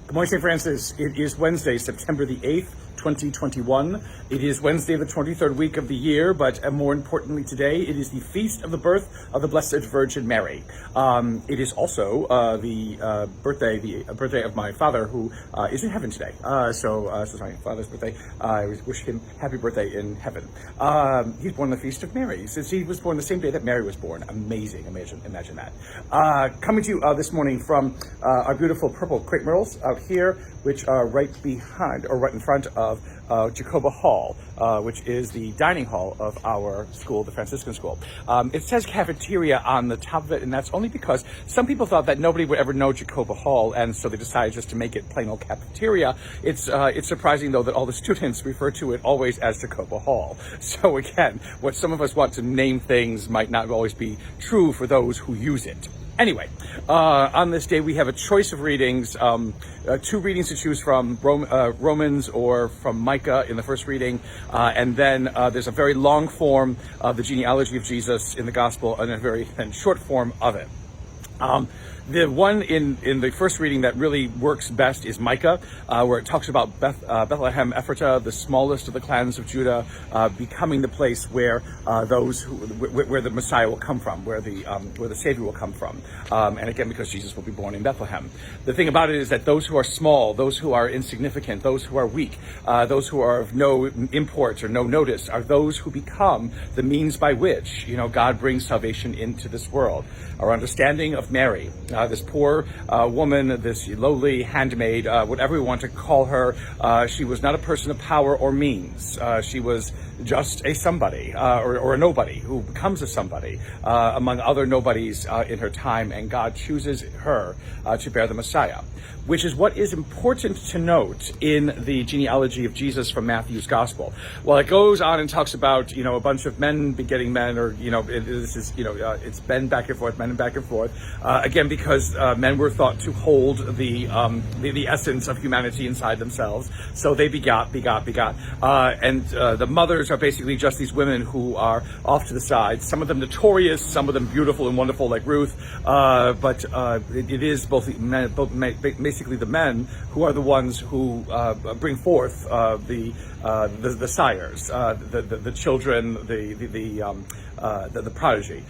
Good morning, St. Francis. It is Wednesday, September the 8th, 2021. It is Wednesday of the 23rd week of the year, but more importantly today, it is the feast of the birth of the Blessed Virgin Mary. It is also the birthday of my father, who is in heaven today. So it's my father's birthday. I wish him happy birthday in heaven. He's born on the feast of Mary, since he was born the same day that Mary was born. Amazing, imagine that. Coming to you this morning from our beautiful purple crepe myrtles out here, which are right behind, or right in front of Jacoba Hall, which is the dining hall of our school, the Franciscan school. It says cafeteria on the top of it, and that's only because some people thought that nobody would ever know Jacoba Hall, and so they decided just to make it plain old cafeteria. It's surprising, though, that all the students refer to it always as Jacoba Hall. So again, what some of us want to name things might not always be true for those who use it. Anyway, on this day we have a choice of readings, two readings to choose from, Romans or from Micah in the first reading, and then there's a very long form of the genealogy of Jesus in the gospel and a very short form of it. The one in the first reading that really works best is Micah, where it talks about Bethlehem Ephratah, the smallest of the clans of Judah, becoming the place where where the Messiah will come from, where the Savior will come from, and again because Jesus will be born in Bethlehem. The thing about it is that those who are small, those who are insignificant, those who are weak, those who are of no import or no notice, are those who become the means by which God brings salvation into this world. Our understanding of Mary, this poor woman, this lowly handmaid, whatever we want to call her, she was not a person of power or means. She was just a somebody, or a nobody who becomes a somebody among other nobodies in her time, and God chooses her to bear the Messiah, which is what is important to note in the genealogy of Jesus from Matthew's Gospel. Well, it goes on and talks about a bunch of men begetting men, or it's men back and forth, men and back and forth, again because men were thought to hold the essence of humanity inside themselves, so they begot, and the mothers are basically just these women who are off to the side, some of them notorious, some of them beautiful and wonderful like Ruth, but it is basically the men who are the ones who bring forth the sires, the children, the prodigy.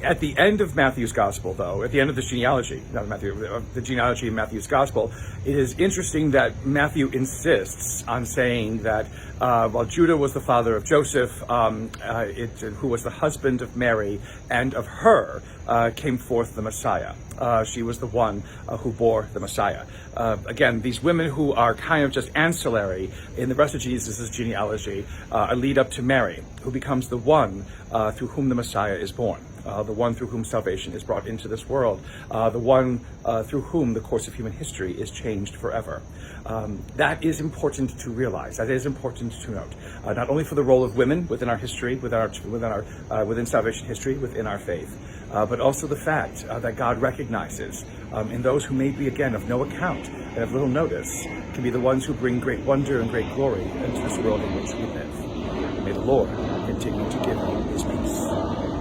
At the end of Matthew's Gospel, though, at the end of the genealogy, the genealogy in Matthew's Gospel, it is interesting that Matthew insists on saying that while Judah was the father of Joseph, who was the husband of Mary, and of her came forth the Messiah. She was the one who bore the Messiah. Again, these women who are kind of just ancillary in the rest of Jesus' genealogy lead up to Mary, who becomes the one through whom the Messiah is born. The one through whom salvation is brought into this world, the one through whom the course of human history is changed forever. That is important to realize. That is important to note, not only for the role of women within our history, within salvation history, within our faith, but also the fact that God recognizes in those who may be, again, of no account and of little notice, can be the ones who bring great wonder and great glory into this world in which we live. May the Lord continue to give you his peace.